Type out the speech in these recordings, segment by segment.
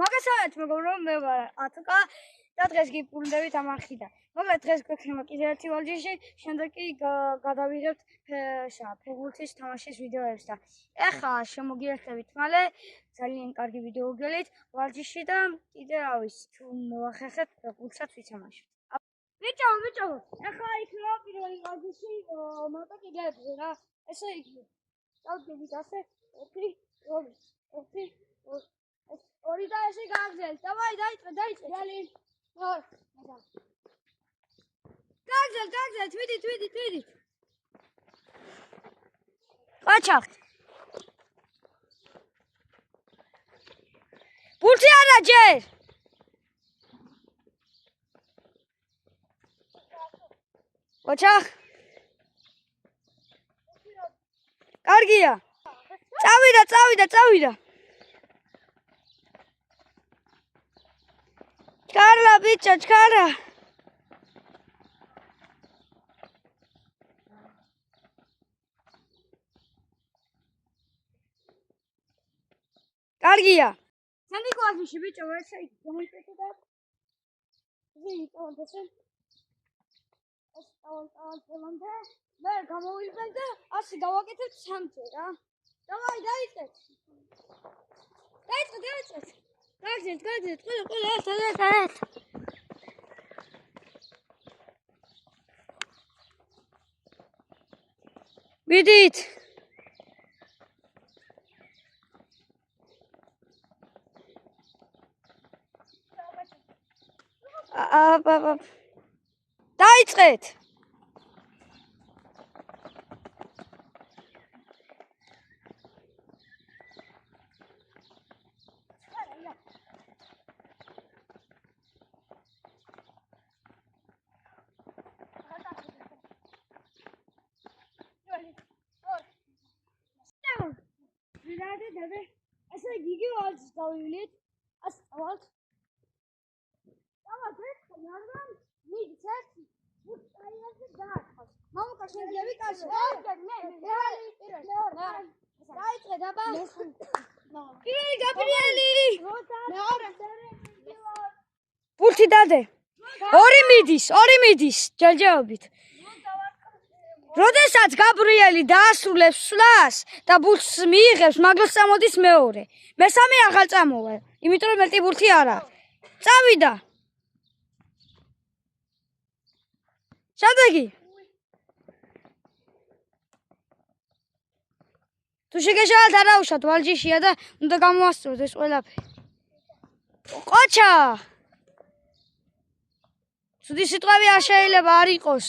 მაგასაც მეგობრო მე ვარ ატკა და დღეს გიპრუნდებით ამ არხიდან. მაგრამ დღეს გვექნება კიდევ ერთი ვარჯიში, შემდეგ კი გადავიღებთ ფეხბურთის თამაშის ვიდეოებს და ეხლა შემოგიერთებით მალე ძალიან კარგი ვიდეო გელით ვარჯიში და კიდე რა ვიცი თუ მოახერხეთ ფეხბურთსაც ვიცამაშოთ. ბიჭო, ეხლა იქნება პირველი ვარჯიში მოტოკიკლებზე რა. ესე იგი დავდგებით ასე 1 2 1 ორი და ესე გააგზავნეთ. დავაი დაიწყე. ძალი. გააგზავნეთ, ვიდით. ყაჩახთ. ბურთი არა ჯერ. ყაჩახ. კარგია. წავიდა. ჩქარა ბიჭო, ჩქარა. კარგია. სანდი კლასში ბიჭო, ესე იგი გამოიწვიეთ და ვიწყოთ ესე. ეს ტალანტე. მე გამოვიყვენ და ასე გავაკეთებ 3-ზე რა. დავაი დაიწყეთ. გააგზავნეთ, ყველა ერთ. ვიდით. დაიწყეთ. დადე. ესე იგი ვარჯიშს გავივლით. ასწავლთ. მაგრამ მიგიც ერთი ბურთაიაზე დააწყოს. მამუკა შეგები კაცო. დაიწყე დაბა. პირველი გაბრიელი. ბურთი დადე. ორი მიდის ჯერჯერობით. როდესაც გაბრიელი დაასრულებს სვლას და ბურთს მიიღებს, მაგას წამოდის მეორე. მესამე აღარ წამოვა, იმიტომ რომ მეტი ბურთი არ აქვს. წავიდა. შემდეგი. თუ შეგეშალათ არაუშავთ ვარჯიშია და უნდა გამოასწოროთ ეს ყველაფერი. ყოჩა. ცუდი სიტყვები არ შეიძლება არ იყოს.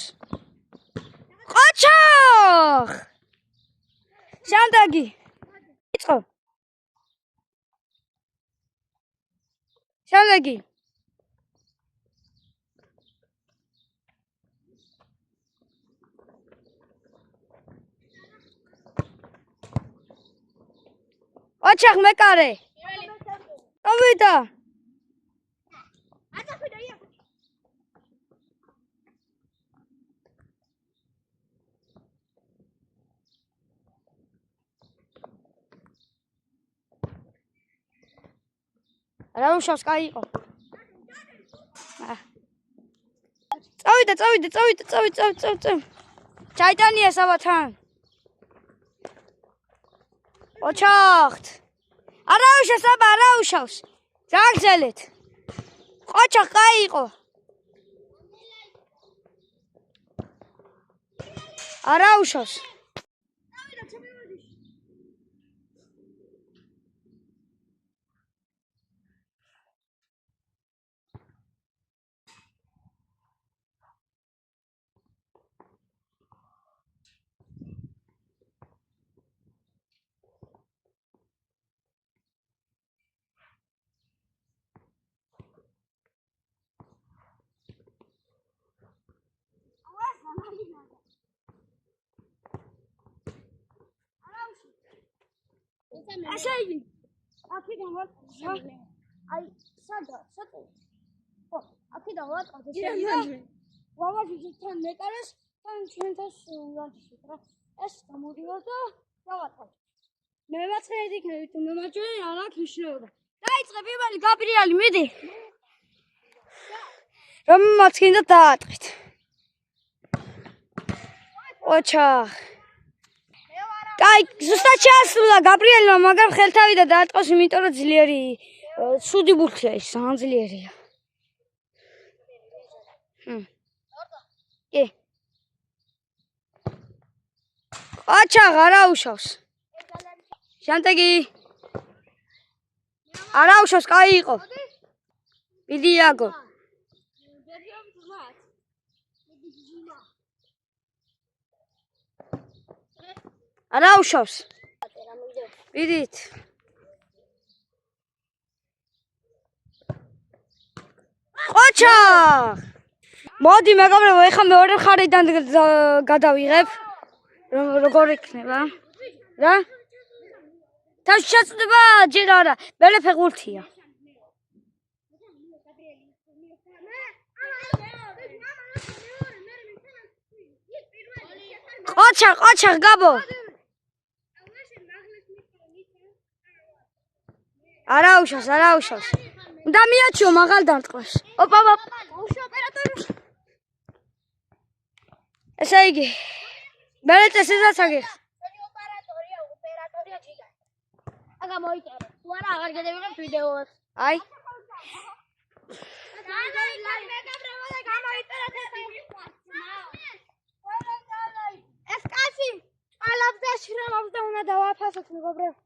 ყოჩახ! შემდეგი. იწყო. შემდეგი. ყოჩახ მეკარე. წავიდა. რა უშავს კაი იყო. წავიდა. ჩაიტანია საბათან. ყოჩახთ. არაუშავს. გააგზელეთ. ყოჩახ კაი იყო. არაუშავს. Așa-i. Aquí de mult. Ai sada. Aquí de mult. Mama zice ne cares tan chintas ვარჯიში რა. ეს გამოდიოდა და დავაწყობ. მე ვაცხედი ქეით, მე მაჭვე არა ქიშრეოდა. დაიწყე პირველი გაბრიელი, მიდი. რომელმაც გინდა დაატყით. ოჩახ. კაი, ზუსტად შეასრულა გაბრიელმა, მაგრამ ხელთავიდან დაატყოს, იმიტომ რომ ძლიერი, ცუდი ბურთია ის, ძალიან ძლიერია. კი. ოჩახ, არა უშავს. შემდეგი. არა უშავს, კაი იყო. მიდი იაგო. არა უშავს. მიდით. ოჩახ. მოდი მეგობრებო, ეხლა მეორე მხარიდან გადავიღებ. როგორ იქნება? რა? თავში შეწდება ჯერ არა, მერე ფეხბურთია. ოჩახ, გაბო. არა უშავს. და მიაჩიო მაღალ დარტყმას. ოპა. ესე იგი. მერე წესისაც აგიხ. ოპერატორია ჯიგა. აგა მოიწერე. თუ არა აღარ გადავიღებ ვიდეოს. აი. ეს კაცი ყალავს და შრომობს და უნდა დავაფასოთ მეგობრებო.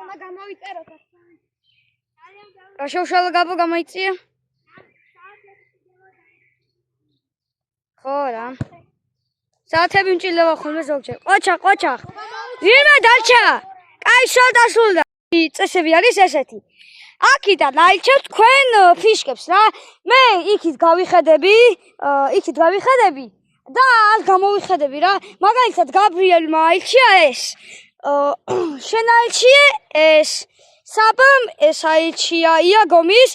უნდა გამოვიწეროთ. რა შეუშალა გაბო გამოიწია? ხო რა. საათები მჭირდება ხოლმე ზოგჯერ. ოჩახ. ვირმა დარჩა? კაი, შევდასრულდა. წესები არის ესეთი. აქიდან აიჩევთ თქვენ ფიშკებს რა. მე იქით გავიხედები და არ გამოვიხედები რა. მაგალითად გაბრიელმა აიჩია ეს. შენ აიჩიე ეს. საბამ ეს აიჩია იაგომის,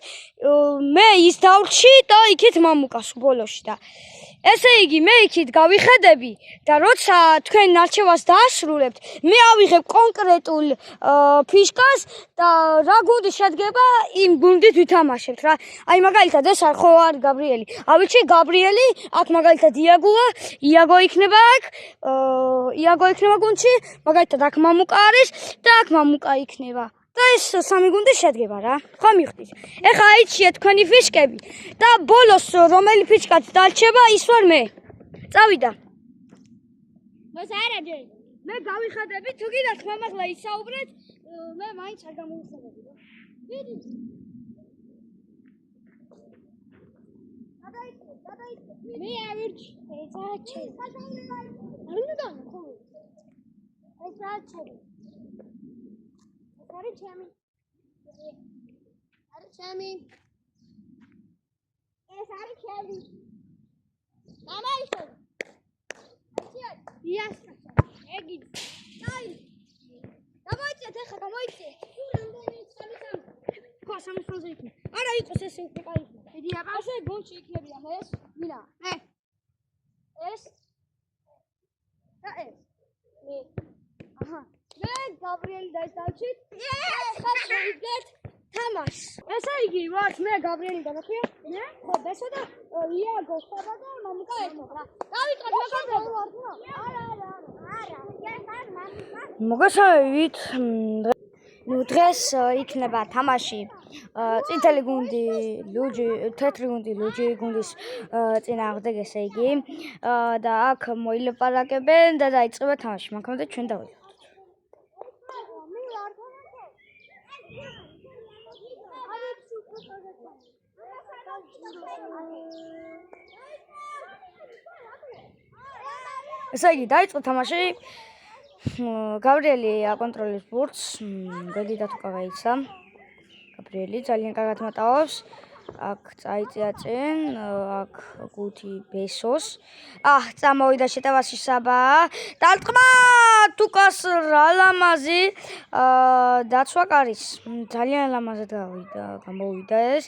მე ის დავრჩი და იქით მამუკას ბოლოში და ესე იგი მე იქით გავიხედები და როცა თქვენ არჩევას დაასრულებთ, მე ავიღებ კონკრეტულ ფიშკას და რა გუნდი შედგება იმ გუნდით ვითამაშებთ რა. აი მაგალითად ეს არ ხო არის გაბრიელი. ავიჩი გაბრიელი, აქ მაგალითად იაგო იქნება აქ, იაგო იქნება გუნდში, მაგალითად აქ მამუკა არის და აქ მამუკა იქნება. და ეს სამი გუნდი შედგება რა. ხო მივხვდით. ეხლა აიჩიეთ თქვენი ფიშკები და ბოლოს რომელი ფიშკაც დარჩება, ის ვარ მე. წავიდა. მე გავიხადები, თუ კიდაც მამაღლა ისაუბრეთ, მე მაინც არ გამოვიხადები რა. გადაიწყე. მე ავირჩი. ეს არჩე. არ უნდა ხო? ეს არჩე. არის ჩემი. ეს არის ჩემი. გამაიშო. იასტა. ეგი. აი. გამოიწეთ ახლა გამოიწეთ. ხო, სამსონზე იქნება. არა იყოს ესე უკვე კაი. დიდი აბა. ასე გონჩი იქნებიან ეს. მინა. ეს. და ეს. აჰა. მე გაბრიელი დაიწყავთ. ხა შევიგეთ თამაშს. ესე იგი, ვარ მე გაბრიელი გადახვია. მე? ხო, ბესო და იაგო ხება და მამუკა ერთად რა. დავიწყოთ მეგობრებო. არა. მოგესალმებით. დღეს იქნება თამაში წითელი გუნდი, თეთრი გუნდი, ლუჯი გუნდის წინააღმდეგ, ესე იგი. და აქ მოილაპარაკებენ და დაიწყება თამაში. მანქანამდე ჩვენ დავიდეთ. ესე იგი, დაიწყო თამაში. გაბრიელი აკონტროლებს ბურთს, გვერდით უკავაიცა. გაბრიელი ძალიან კარგად მატაობს. აქ წაიწია წინ, აქ გუთი ბესოს. წამოვიდა შეტევაში საბა. დარტყმა თუკას რა ლამაზი. დაცვა კარის. ძალიან ლამაზად გამოვიდა ეს.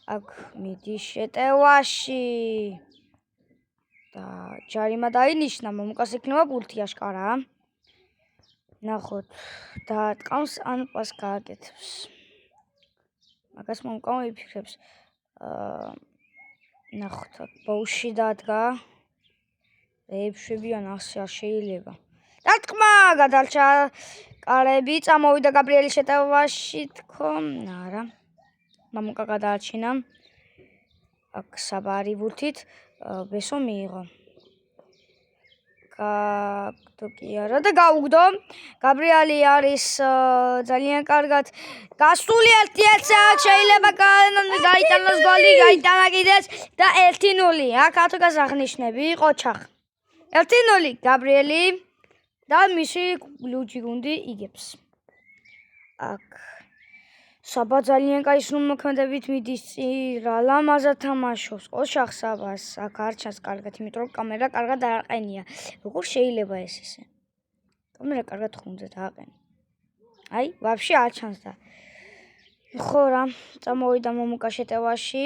აქ მიდის შეტევაში. და ჯარიმა დაინიშნა, მამუკას იქნება ბურთი აშკარა. ნახოთ, დაატყავს ან პას გააკეთებს. მაგას მომკავ იფიქრებს. ნახოთ, ბოუში დადგა. ეფშებიან ასე არ შეიძლება. დარტყმა გადარჩა კარები, წამოვიდა გაბრიელის შეტევაში თქო. არა. მამუკა გადაარჩინა. აქ საბარი ბურთით ბესო მიიღო. თუ კი არა და გაუგდო. გაბრიელი არის ძალიან კარგად გასული 1-1 შეიძლება გაიტანოს გოლი, გაიტანა კიდეც და 1-0. აქ ათუკას აღნიშნები ყოჩახ. 1-0 გაბრიელი და მისი ლუჯი გუნდი იგებს. აქ საბა ძალიან კაი სრულმოქმედებით მიდის რა ლამაზად თამაშობს ყოჩახ საბას. აქ არ ჩანს კარგად, იმიტომ რომ კამერა კარგად არ აყენია. როგორ შეიძლება ეს ისე? კამერა კარგად ხუნდა დააყენე. აი, ვაფშე არ ჩანს და. ხო რა, წამოვიდა მამუკა შეტევაში.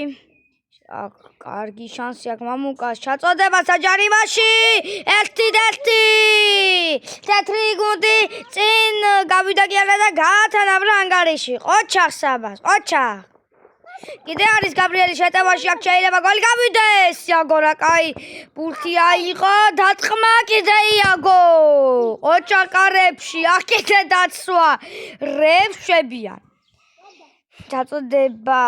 აქ კარგი შანსი აქვს მამუკას ჩაწოდება საჯარიმაში. 1-1. თეთრი გუნდი წინ გავიდა კი არა და გაათანა ანგარიში. ყოჩახ საბას, ყოჩახ. კიდე არის გაბრიელის შეტევაში, აქ შეიძლება გოლი გავიდეს. იაგო რა კაი ბურთი აიღო, დარტყმა კიდე იაგო. ყოჩახ კარებში, აქ კიდე დაცვა. რევშებიან. ჩაწოდება.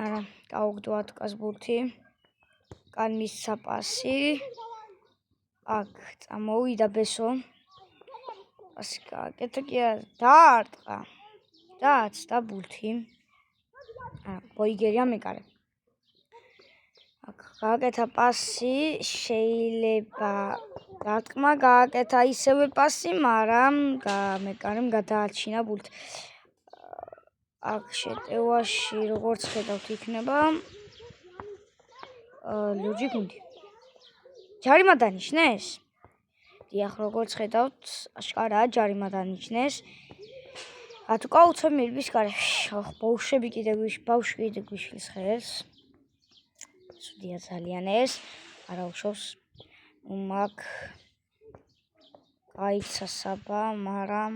არა, გაუგდო ათუკას ბურთი. კან მისცა პასი. აქ წამოვიდა ბესო. პასი გააკეთა კი არა, დაარტყა. დააცდა ბურთი. ბოიგერია მეკარე. აქ გააკეთა პასი, შეიძლება დარტყმა გააკეთა ისევე პასი, მაგრამ მეკარემ გადაარჩინა ბურთი. აქ შეტევაში როგორც ხედავთ იქნება ლუჯი გუნდი. ჯარიმა დანიშნეს? დიახ, როგორც ხედავთ, აშკარაა ჯარიმა დანიშნეს. ათუკა უცებ მირბის გარეშე. ბავშვები კიდე გვიშლის ხელს. ცუდია ძალიან ეს. არა უშავს. მაგ გაიცა საბა, მაგრამ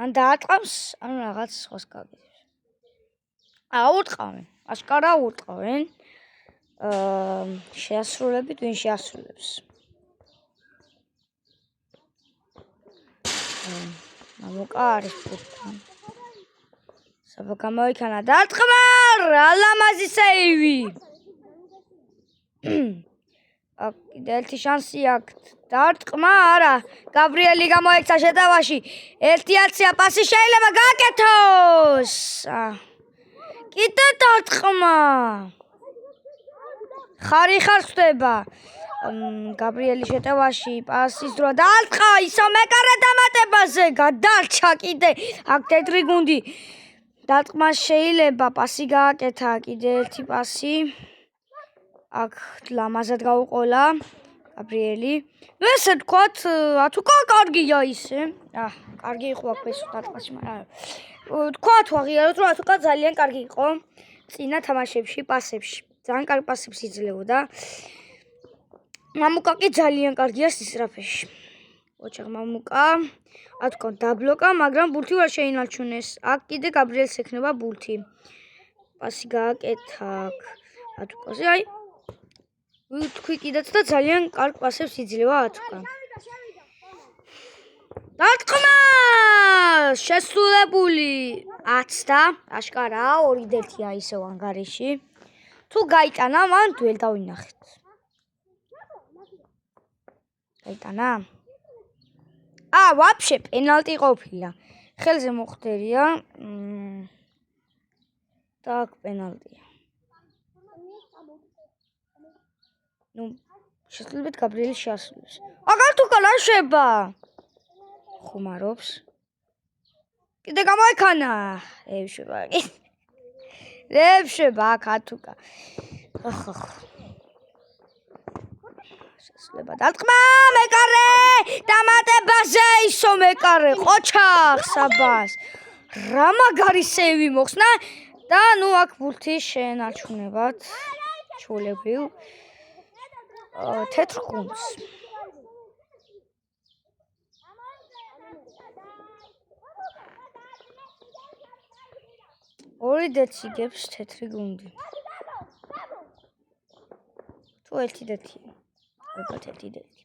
ან დაარტყავს, ან რაღაც სხვას გაგებს. აურტყავენ. აშკარა აურტყავენ. შეასრულებით ვინ შეასრულებს. მამუკა არის ბურთთან. საბა გამოიქანა დარტყმა, რა ლამაზი სეივი. აქ კიდე ერთი შანსი აქვს. დარტყმა არა, გაბრიელი გამოექცა შეტევაში. 1-1 პასი შეიძლება გააკეთოს. კიდე დარტყმა. ხარ ხდება. გაბრიელი შეტევაში პასის დრო დაარტყა ისო მეკარე დამატებაზე გადარჩა კიდე აქ თეთრი გუნდი. დარტყმა შეიძლება პასი გააკეთა კიდე ერთი პასი. აქ ლამაზად გაუყოლა გაბრიელი. ესე თქვათ, ათუკა კარგია ისე. კარგი იყო აქ ეს დარტყმაში, მაგრამ თქვათ ვაღიაროთ, რომ ათუკა ძალიან კარგი იყო წინა თამაშებში, პასებში. ძალიან კარგი პასებს იძლეოდა. მამუკა კი ძალიან კარგია სისწრაფეში. ყოჩახ მამუკა ათუკა დაბლოკა, მაგრამ ბურთი ვერ შეინარჩუნეს. აქ კიდე გაბრიელს ექნება ბურთი. პასი გააკეთა ათუკაზე, აი თქვი კიდეც და ძალიან კარგ პასებს იძლევა ათუკა. დარტყმა შესრულებული 10 აშკარაა 2-1 ისევ ანგარიში. თუ გაიტანა, მან დუელ დავინახეთ. გაიტანა? ვაფშე პენალტი ყოფილა. ხელზე მოხდერია. და აქ პენალტია. შესრულებით გაბრიელი შეასრულებს. აგარ თუ კალა შეება. ხუმარობს. კიდე გამოიქანა. რევშება აქ ათუკა. შესრულება დარტყმა მეკარე დამატებაზე ისო მეკარე ყოჩახ საბას. რა მაგარი სეივი მოხსნა და ნუ აქ ბურთი შეენარჩუნებათ ჩვეულებრივ თეთრ გუნდს. ორი დეცი გებს თეთრი გუნდი. თუ ერთი დეთი. ალბათ ერთი დეთი.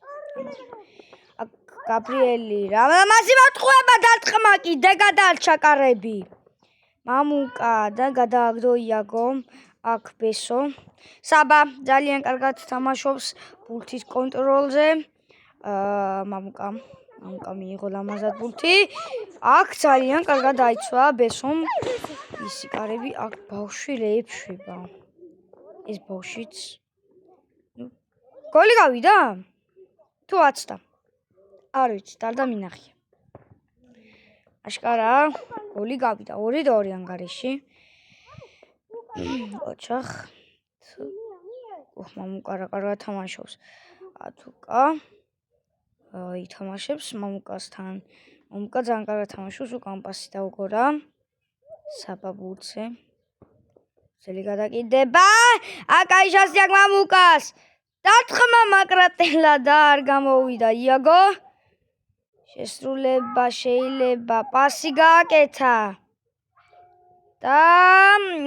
აქ გაბრიელი რა მასი მოტყუება დარტყმა კიდე გადარჩა კარები. მამუკა და გადააგდო იაგო. აქ ბესო. საბა ძალიან კარგად თამაშობს ბურთის კონტროლზე. მამუკა მიიღო ლამაზად ბურთი. აქ ძალიან კარგად აიცვა ბესომ. ისი კარები აქ ბავშვი რეიფშება. ეს ბავშვიც გოლი გავიდა? თუ აცდა? არ ვიცი, დარდა მინახია. აშკარა გოლი გავიდა 2-2 ანგარიში. ოჩახ. მამუკა რა კარგად თამაშობს. ათუკა ითამაშებს მამუკასთან. მამუკა ძალიან კარგად თამაშობს, უკან პასი დაუგორა. საბა ბურთზე. ძელი გადაკიდება. აკაიშასი აქ მამუკას. დარტყმა მაკრატელა და არ გამოვიდა იაგო. შესრულება შეიძლება პასი გააკეთა. და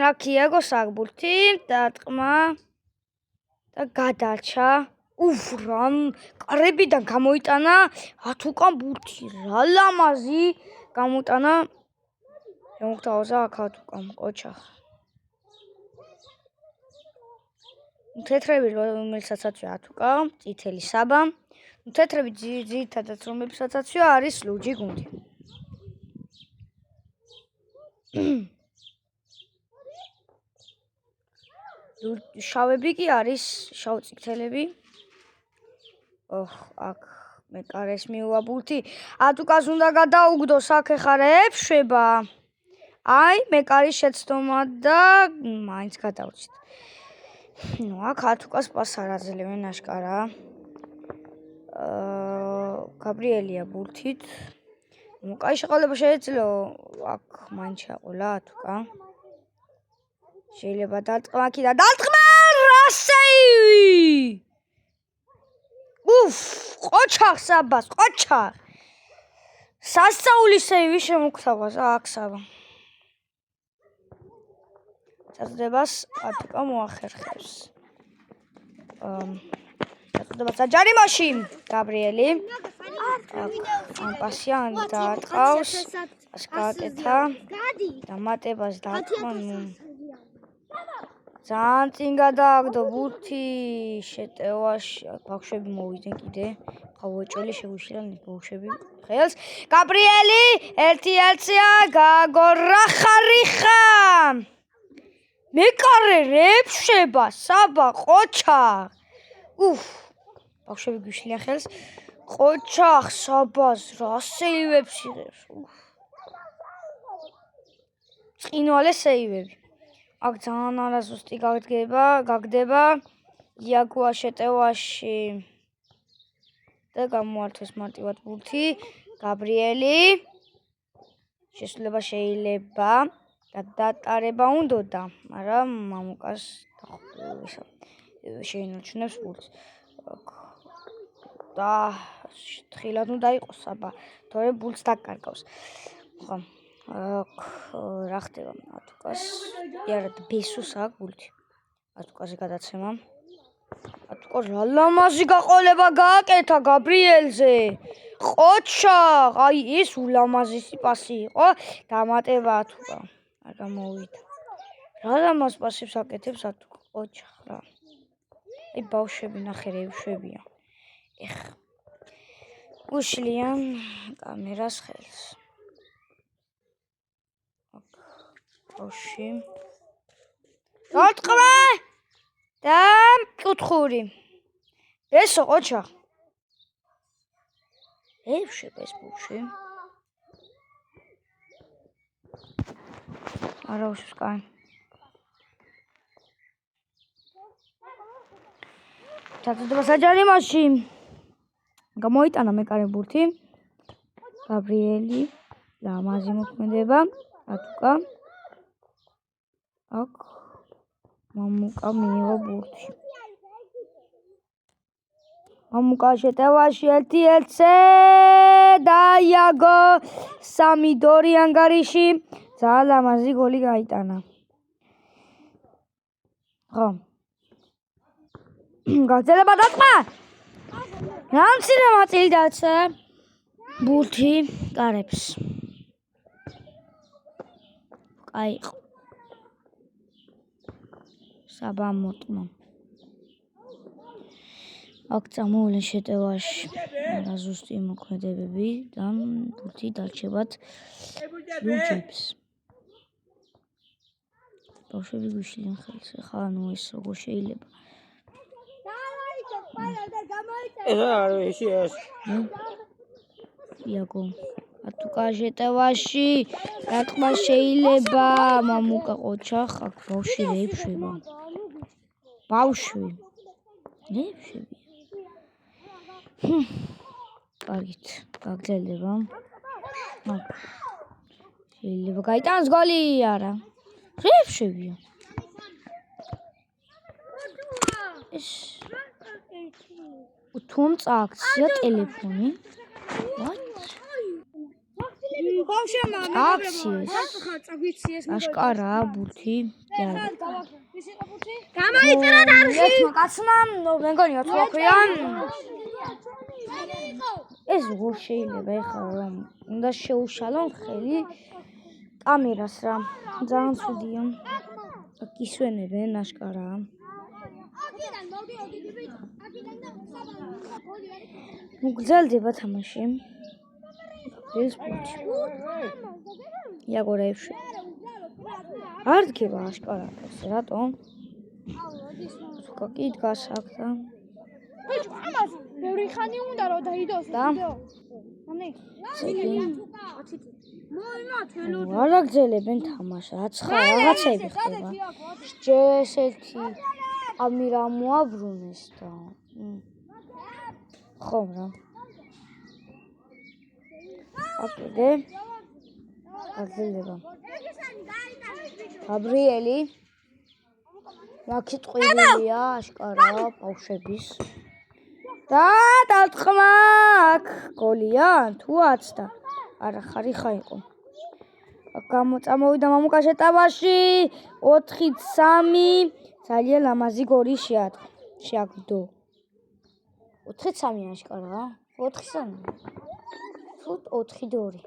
აქ იაგოს აქ ბურთი დარტყმა და გადარჩა. რამ კარებიდან გამოიტანა ათუკან ბურთი. რა ლამაზი გამოტანა. შემოგთავაზა აქ ათუკამ ყოჩახ. თეთრები რომელსაც აცვია ათუკა, წითელი საბა. თეთრები ძირითადად რომელსაც აცვია არის ლუჯი გუნდი. შავები კი არის შავწითელები. აქ მეკარეს მიუვა ბურთი. ათუკას უნდა გადაუგდოს აქ ეხარა ეფშება. აი მეკარის შეცდომა და მაინც გადაუჩით. აქ ათუკას პას არ აძლევენ აშკარა. გაბრიელია ბურთით. კაი შეყოლება შეიძლება აქ მაინც შეყოლა ათუკა. შეიძლება დარტყმა კიდე დარტყმა რასეივი. ყოჩახ საბას ყოჩახ. სასწაულის სეივი შემოგთავაზა აქ საბა. წარდებას ათუკა მოახერხებს. წარდება საჯარიმოში გაბრიელი. ამ პასიან დაატყავს. აშკაკეთა. დამატებას დარტყმა. ძალიან წინ გადააგდო ბურთი შეტევაში. ბავშვები მოვიდნენ კიდე. ყავოჭელი შეუშილა ბავშვები ხელს. გაბრიელი 1-1-ია გაგორა ხარიხა. მეკარე რეფშება საბა ყოჩა. ბავშვები გუშლიან ხელს. ყოჩახ საბას რა სეივებს იღებს. წინვალე სეივები. აქ ძალიან არასუსტი გაგდება. იაგოა შეტევაში და გამოართვეს მარტივად ბურთი. გაბრიელი შესრულება შეიძლება გადატარება უნდოდა, მაგრამ მამუკას შეინარჩუნებს ბურთს. და თხილად უნდა იყოს საბა, თორემ ბურთს დაკარგავს. ხო. რა ხდება ათუკას? იარა ბესოს აქ ბურთი. ათუკაზე გადაცემა. ათუკა რა ლამაზი გაყოლება გააკეთა გაბრიელზე. ყოჩა, აი ეს ულამაზესი პასი იყო. დამატება ათუკა. არ გამოვიდა. რა ლამაზ პასებს აკეთებს ათუკა ყოჩა რა. აი ბავშვები ნახე რეუშვებია. უშლიან კამერას ხელს. ოში. დარტყმა და კუთხური. ესო ყოჩა. ეფშება ეს ბავშვი. არა უშვის კაი. ჩაწდება საჯარიმოში. გამოიტანა მეკარე ბურთი. გაბრიელი ლამაზი მოქმედება. ათუკა. აქ მამუკა მიიღო ბურთი. მამუკა შეტევაში 1-1 და იაგო 3-2 ანგარიში. ძალიან ლამაზი გოლი გაიტანა. ხო. გაგრძელება დარტყმა. რამცირე მაწილი დაცა ბურთი კარებს. აი. საბამოტმა. აქ წამოვლენ შეტევაში. არა ზუსტი მოქმედებები და ბურთი დარჩებათ ლუჯებს. ბავშვები გვიშლიან ხელს. ხა ნუ ეს როგორ შეიძლება. ეს არის ეს. იაგო. ატუკა შეტევაში. დარტყმა შეიძლება. მამუკა ყოჩახ აქ ბავშვი რეიფშება. ბავშვი. რეიფშები. კარგით, გაგრძელდება. შეიძლება გაიტანოს გოლი, არა. რეიფშებია. ეს თუმ წააქცია ტელეფონი. ბავშვებმა აკციეს. აშკარა ბურთი. გამოიწერა არხი. კაცმა, მეგონი ოთხოქვიან. ეს როგორ შეიძლება ეხლა რომ უნდა შეუშალონ ხელი კამერას რა. ძალიან ცუდია. აქ ისვენებენ აშკარაა. მოგრძელდება თამაში. ეს ბურთი. იაგო რეიფში. არ დგება აშკარაა ეს რატომ? თუკი დგას აქ და ბიჭო ამას ბევრი ხანი უნდა რომ დაიდოს ვიდეო. არ აგზელებენ თამაშს, რაც ხარ რაღაცები ხდება. ჯესეთი კამერა მოაბრუნეს და ხომ რა. აკიდე. აგზელება. გაბრიელი. აქ ტყვილია აშკარა ბავშვების. და დარტყმა აქ გოლია თუ აცდა. არა ხარიხა იყო. გამოწამოვიდა მამუკა შეტევაში 4-3 ძალიან ლამაზი გოლი შეაგდო. 4-3 აშკარა 4-3 თუ 4-2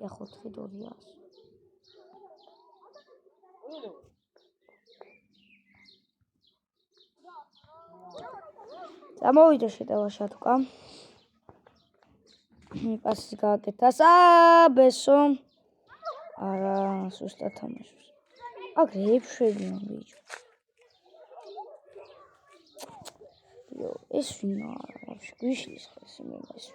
ეხ 4-2-ია წამოვიდა შეტევაში ათუკა პასი გააკეთა საბესო არა სუსტად თამაშობს აქ რეიფშებიან ბიჭო ეს ვინა გვიშლის ხეს იმენა ეს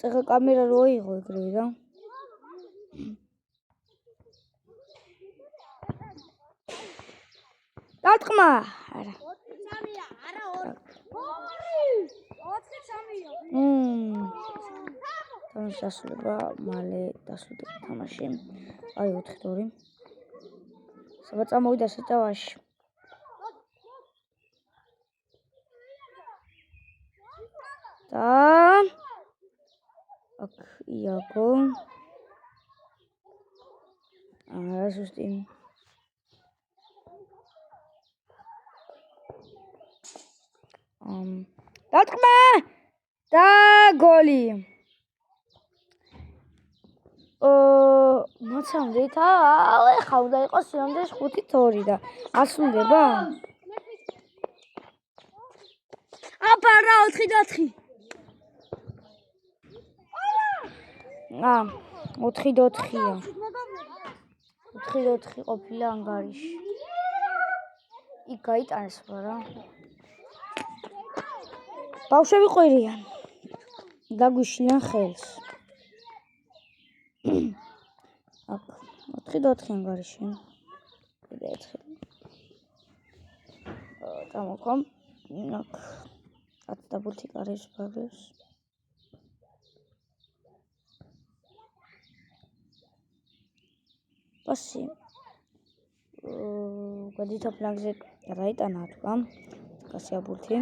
წეგა კამერა რო იყო ეგრევე რა დარტყმა არა 4-3-ია არა 4-3-ია თამაში დასრულება მალე დასრულდება თამაში აი 4-2 საბა წამოვიდა შეტევაში და აქ იაგო არა ზუსტი დარტყმა და გოლი მოცამდით ეხა უნდა იყოს სიამდეს 5-2 და ასრულდება აბარა 4-4 4-4-ია 4-4 ყოფილა ანგარიში იქ გაიტანეს რა ბავშვები ყვირიან დაგვიშლიან ხელს აქ 4-4 ანგარიში ერთხელ წამოყომ აქ აცდაბულთი კარის ფაგებს პასი გადითა პლანგზე რაიტანა თქვა კასიაბულთი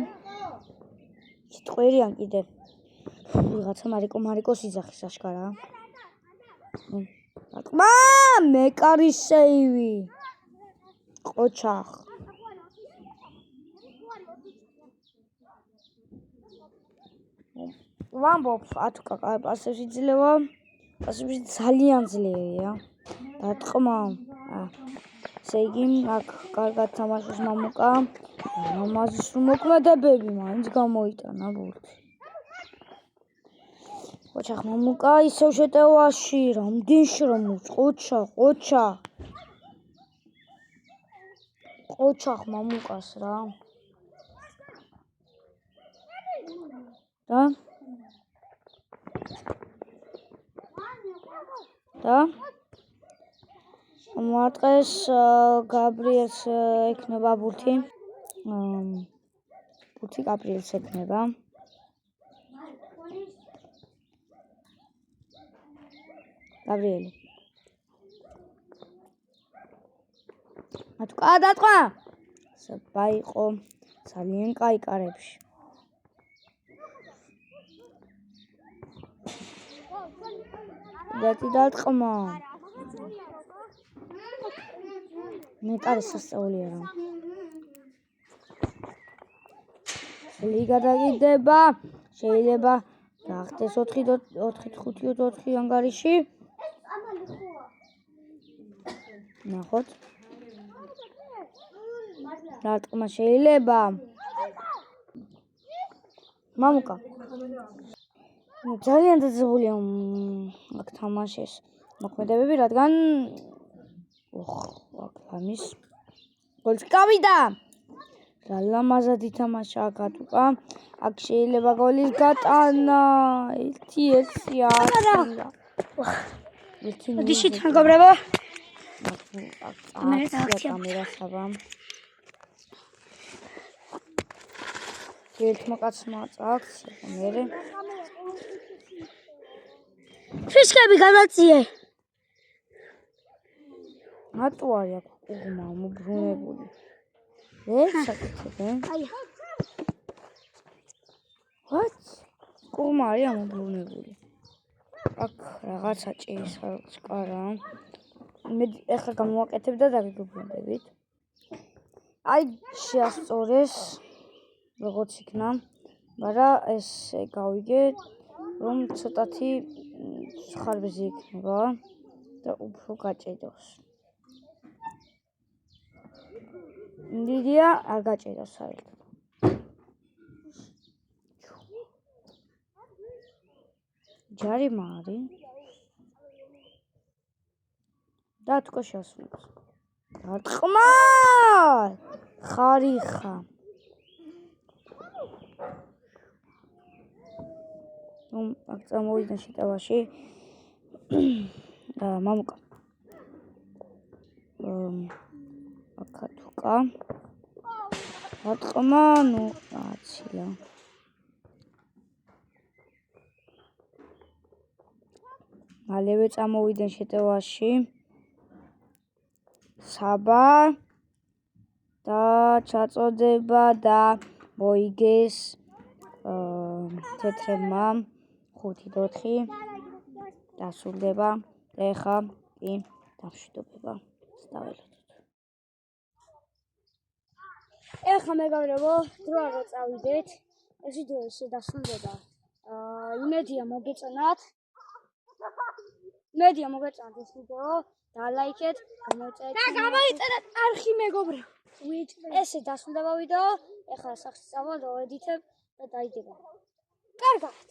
ჭიტყვერიან კიდე. ვიღაცა მარიკოს იძახის აშკარაა. ატყმა, მეკარი სეივი. ყოჩახ. ვამბობ, ათუკა პასებში ძლევა. პასებში ძალიან ძლიერია. დატყმა. ესე იგი, აქ კარგად თამაშობს მამუკა. მამაზის მოქმედებები მაინც გამოიტანა ბურთი. ყოჩახ მამუკა ისევ შეტევაში, რამდენში რომ ყოჩა. ყოჩახ მამუკას რა. და მოატყეს გაბრიელს ექნება ბურთი. ბურთი გაბრიელს ექნება. გაბრიელი. ათუკა დატყმა. საერთო ძალიან კაი კარებში. დატყმა. მეკარე სასწაულია რა. ლიგა დაგიდება. შეიძლება გახდეს 4-5 ანგარიში. ნახოთ. დატყმა შეიძლება. მამუკა. ძალიან დაძაბულია აქ თამაშის მოქმედებები, რადგან ამის გოლს გავიდა. რა ლამაზად ითამაშა ათუკა. აქ შეიძლება გოლის გატანა. 1-1. დიშით მეგობრებო. კამერასაბა. ერთმა კაცმა აქცია მერე. ფიშკები განაწიე. ატუარი აქ უღმა მობრუნებული. საკითხები. What? კუღმა არის მობრუნებული. აქ რაღაცა ჭირის სკარა. მე ეხლა გამოვაკეთებ და დაგიგუბრუნდებით. აი შეასწორეს როგორც იქნა, მაგრამ ეს გავიგე რომ ცოტათი ხარბეზი იქნება და უფრო გაჭედოს. დიდია არ გაჭედოს საერთოდ. ჯარიმა არის. და თქო შეასრულებს. დატყმა! ხარიხა. აქ წამოვიდა შეტევაში. მამუკა. აკათუკა. დატყმა, ნუ აცია. მალევე წამოვიდა შეტევაში. საბა და ჩაწოდება და მოიგეს თეთრმა 5-4 დასრულდება და ეხა კი დამშვიდობება დაველოდოთ. ეხა მეგობრებო, დრო არ წავიდეთ. ეს ვიდეო ისე დასრულდება. იმედია მოგეწონათ. ეს ვიდეო და ლაიქეთ, გამოიწერეთ არხი მეგობრებო. ესე დასრულდება ვიდეო. ეხლა სახში წავალ და ვედითებ და დაიდება. კარგად.